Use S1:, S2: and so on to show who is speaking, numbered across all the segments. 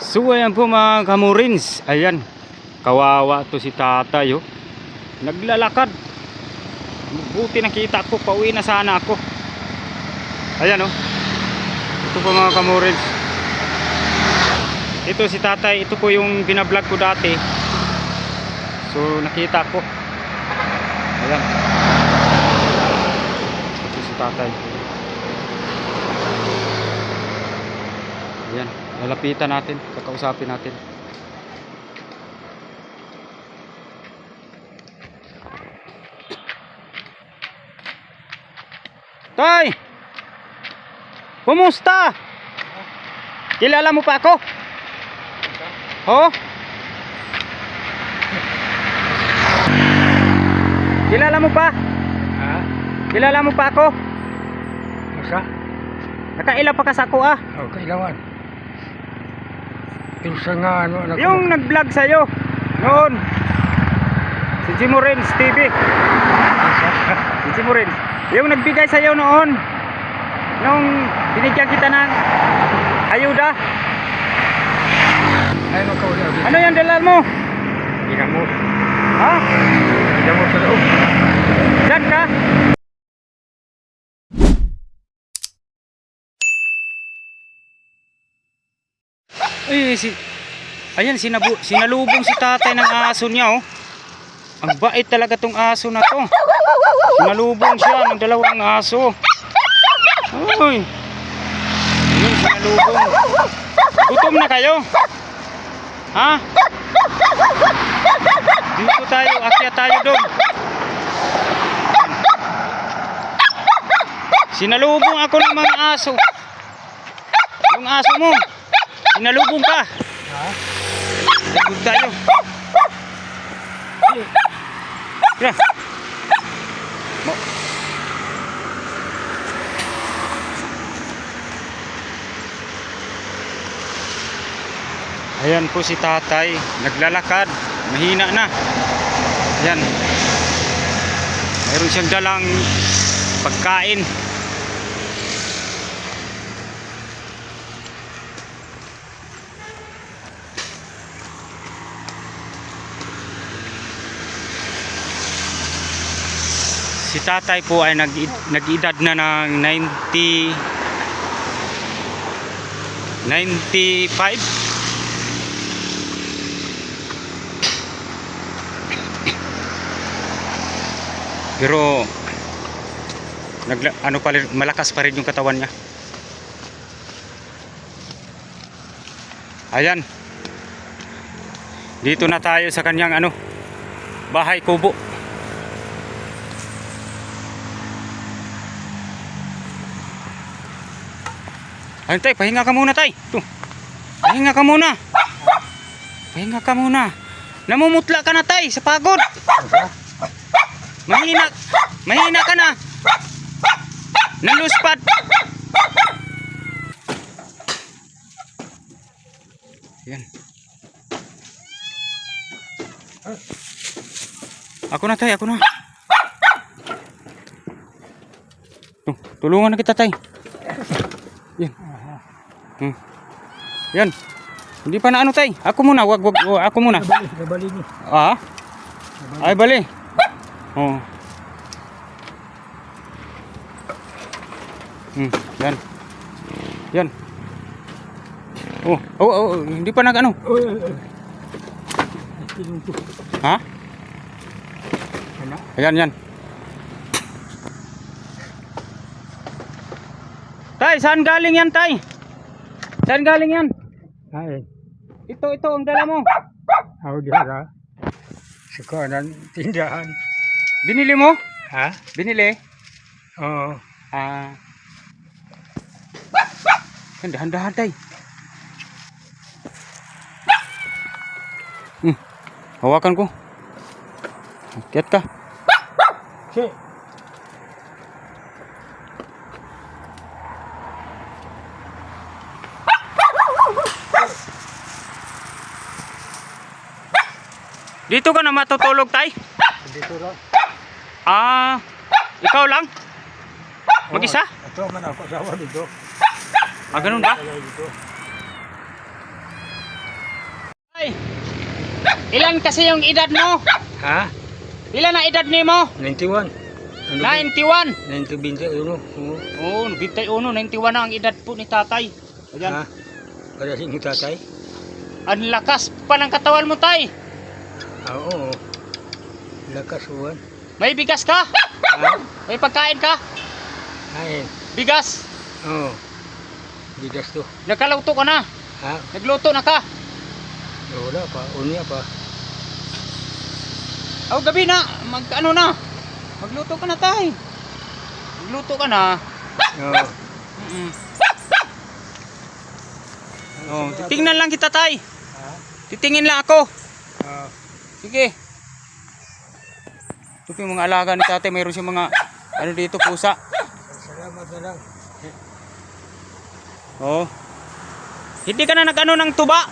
S1: So ayan po mga kamurins, ayan, kawawa to si tatay oh. Naglalakad. Buti nakita ko, pauwi na sana ako. Ayan oh. Ito po mga kamurins. Ito si tatay, ito po yung binablog ko dati. So nakita ko. Ayan. Ito si tatay. Ayan, lalapitan natin, kakausapin natin. Tay! Kumusta? Kilala mo pa ako? Oh? Kilala mo pa?
S2: Ha?
S1: Kilala mo pa ako?
S2: Masa?
S1: Nakaila pa ka sa ako ah.
S2: Oh, kailangan. Yung sa nga ano anak
S1: Yung nag-vlog sa'yo noon. Si Jimo Renz TV. Si Jimo Renz. Yung nagbigay sa'yo noon. Nung binigyan kita ng ayuda.
S2: ay makauli.
S1: Ano yung dalal mo?
S2: Ginamot.
S1: Ha?
S2: Ginamot sa loob.
S1: Diyan ka? Ayan, sinalubong si tatay ng aso niya oh. Ang bait talaga tong aso na to. Sinalubong siya ng dalawang aso. Uy. Ayun, sinalubong. Gutom na kayo? Ha? Dito tayo, akyat tayo doon. Sinalubong ako ng mga aso. Yung aso mo, sinalubong ka.
S2: Ha?
S1: Lagod tayo. Tira. Ayan po si tatay, naglalakad, mahina na. Ayan. Mayroon siyang dalang pagkain. Si tatay po ay nag-edad na ng 95. Pero ano pa rin, malakas pa rin yung katawan niya. Ayan. Dito na tayo sa kanyang bahay kubo. Ayun tay, pahinga ka muna tay. Ito. Pahinga ka muna. Pahinga ka muna. Namumutla ka na tay sa pagod. Mahina ka na. Naluspad. Yan. Ako na tay, ako na. Tulungan na kita tay. Yan. Yan. Hindi pa na tay. Ako muna, wag ako muna.
S2: Bali ni.
S1: Ah? Ay bali. Oh. Yan. Yan. Oh, hindi pa nag-ano. Ha? Ayan, yan. Tay, saan galing yan, tay? Saan galing yan?
S2: Ay,
S1: Ito, ang dala mo.
S2: ako dira. Sa kanan tindahan.
S1: Binili mo?
S2: Ha?
S1: Binili?
S2: Oo.
S1: Dahan-dahan, tay. Hawakan ko. Akyat ka.
S2: Si.
S1: Dito ka na matutulog, tay?
S2: Dito ra.
S1: Ikaw lang? Mag-isa?
S2: Ito man ako sawa dito.
S1: Ganun ba?
S2: Dito.
S1: Ilan kasi yung edad mo?
S2: Ha?
S1: Ilan na edad ni mo?
S2: 91.
S1: 91.
S2: 91. Oo.
S1: Oo, 91, 91 na ang edad po ni tatay. Ayan.
S2: Ha? Para sa inyo tatay?
S1: Ang lakas pa ng katawan mo, tay.
S2: Oo. Lakas uwan.
S1: May bigas ka?
S2: Ha?
S1: May pagkain ka?
S2: Ay.
S1: Bigas?
S2: Oo. Bigas to.
S1: Nagkaluto ka na?
S2: Ha?
S1: Nagluto na ka?
S2: Wala pa. Unya pa.
S1: O gabi na, ano na? Magluto ka na, tay. Magluto ka na.
S2: Oo.
S1: Oh, titingnan lang kita, tay.
S2: Ha?
S1: Titingin lang ako.
S2: Oo.
S1: Sige. Ito yung mga alaga ni tatay. Mayroon siyang mga ano dito, pusa.
S2: Salamat na lang.
S1: Oh. Hindi ka na nag-ano ng tuba?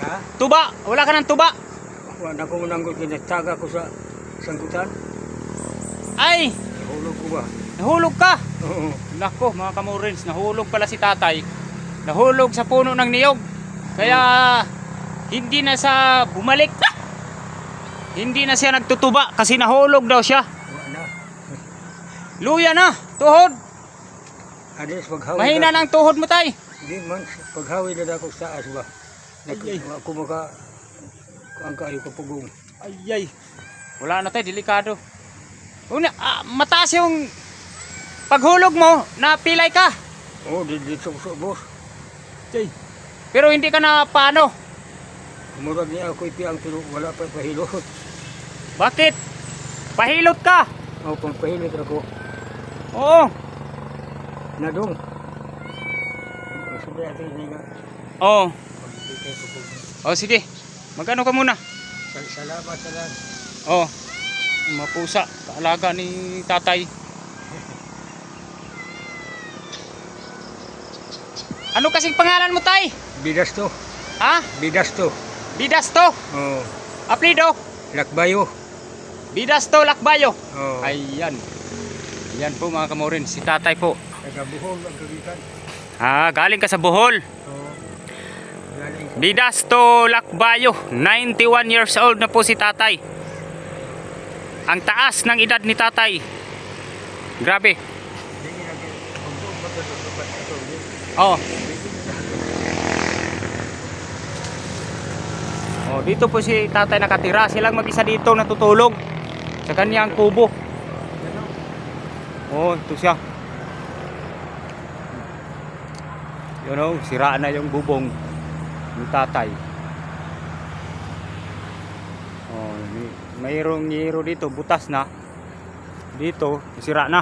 S2: Ha?
S1: Tuba? Wala ka ng tuba?
S2: Wala ko nanggot kinataga ko sa sangkutan.
S1: Ay!
S2: Nahulog ko ba?
S1: Nahulog ka!
S2: Oo.
S1: Nako, mga kamurins, nahulog pala si tatay. Nahulog sa puno ng niyog. Kaya hindi na sa bumalik. Hindi na siya nagtutuba kasi nahulog daw siya.
S2: Wala.
S1: Luya na, tuhod.
S2: Adis paghawi.
S1: Mahina na ang tuhod mo, tay.
S2: Hindi man paghawi na ako sa taas ba.
S1: Ay.
S2: Ako maka ang kayo kapugong.
S1: Ay. Wala na, tay, delikado. Una, mataas yung paghulog mo, napilay ka.
S2: Oh, dito sa boss.
S1: Pero hindi ka na paano.
S2: Murag niya ako ipiyang pero wala pa pahilot.
S1: Bakit? Pahilot ka.
S2: Oh, pang pahilot ako.
S1: Oo.
S2: Nadong. Sabi atin niya nga.
S1: Oo.
S2: Pagbigay ko po.
S1: Oh, sige. Magano ka muna?
S2: Salamat sa lang.
S1: Oh. Yung mga pusa, kaalaga ni tatay. Ano kasing pangalan mo, tay?
S2: Bidas to.
S1: Ha?
S2: Bidas to.
S1: Bidasto.
S2: Oh,
S1: Aplido.
S2: lakbayo.
S1: Bidasto Lakbayo.
S2: Oh.
S1: Ayan. Ayan po mga kamorin, si tatay po.
S2: Nagabuhol ang kagitan.
S1: Galing ka sa Bohol.
S2: Oh. Galing sa
S1: Bidasto Lakbayo, 91 years old na po si tatay. Ang taas ng edad ni tatay. Grabe.
S2: hindi lagi. Ang matutupad ito.
S1: Oh. Oh, dito po si tatay nakatira. Silang mag-isa dito natutulog sa kanyang kubo. Oh, ito siya. Yun oh, sira na yung bubong ng tatay. Oh, mayroong yero dito, butas na. Dito, sira na.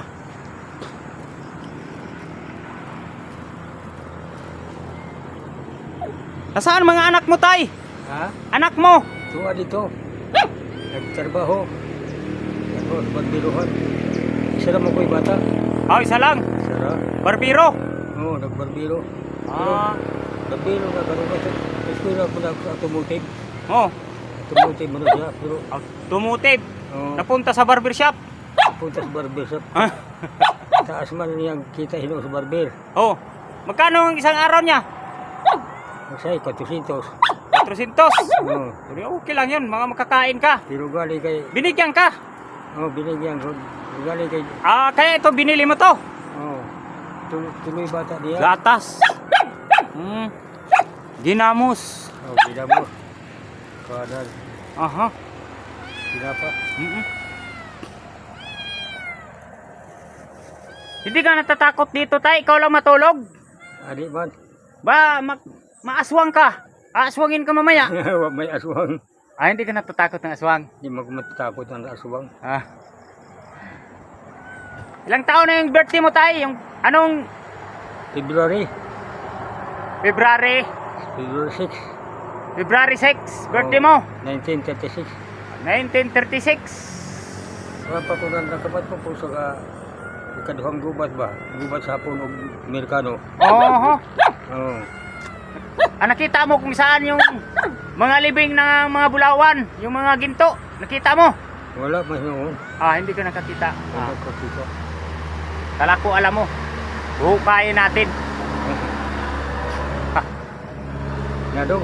S1: Nasaan mga anak mo, tay?
S2: Ha?
S1: Anak mo?
S2: Tuwa dito. Nagtrabaho. Ako, pagbiruhan. Isa lang ako'y bata.
S1: Oh, isa lang.
S2: Sara.
S1: Barbiro.
S2: Oo, nagbarbiro.
S1: Ah.
S2: Barbiro na karoon na sa eskwela ko na sa automotive.
S1: Oh,
S2: Automotive mo na siya. Pero,
S1: tumutib.
S2: oo,
S1: Napunta sa barber shop.
S2: punta sa barber shop.
S1: Ah.
S2: Taas man niyang kita hino sa barber.
S1: Oh, magkano ang isang araw niya?
S2: Masay, 400.
S1: 400.
S2: Oo.
S1: Pero okay lang yun, mga makakain ka.
S2: Pero gali kay,
S1: Binigyan ka.
S2: binigyan ko. Gali kay,
S1: Kaya ito binili mo to.
S2: tuloy bata niya.
S1: Gatas. Ginamos.
S2: Bida mo. Kadal.
S1: Aha.
S2: Pinapa.
S1: Hindi ka natatakot dito, tay? Ikaw lang matulog?
S2: Adi man.
S1: Ba, maaswang ka. Aaswangin ka mamaya.
S2: May aswang.
S1: Hindi ka natatakot ng aswang.
S2: Hindi mo matatakot ang aswang.
S1: Ilang taon na yung birthday mo, tay? Yung anong
S2: February.
S1: February?
S2: February 6.
S1: February 6, birthday mo?
S2: 1936.
S1: 1936.
S2: Wala pa ko na nakapat ko po sa ikaduhang gubat ba? Gubat sa hapon o Amerikano.
S1: Oo.
S2: Oo.
S1: Nakita mo kung saan yung mga libing ng mga bulawan, yung mga ginto. Nakita mo?
S2: Wala pa yun.
S1: Hindi ka nakakita.
S2: Wala pa dito.
S1: Kala ko alam mo. Hukayin natin.
S2: Nadong.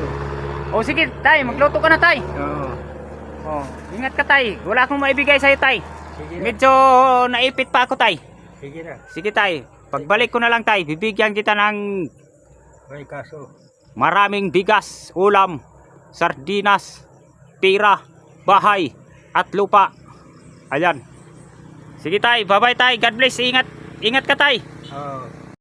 S1: O sige tay, magluto ka na tay.
S2: Oo.
S1: Oh, ingat ka tay. Wala akong maibigay sa'yo tay.
S2: Sige na.
S1: Medyo naipit pa ako tay.
S2: Sige na.
S1: Sige tay, pagbalik ko na lang tay, bibigyan kita ng
S2: May kaso.
S1: maraming bigas, ulam, sardinas, tira, bahay, at lupa. Ayan. Sige tay, bye bye tay. God bless. Ingat. Ingat ka tay.
S2: Oo.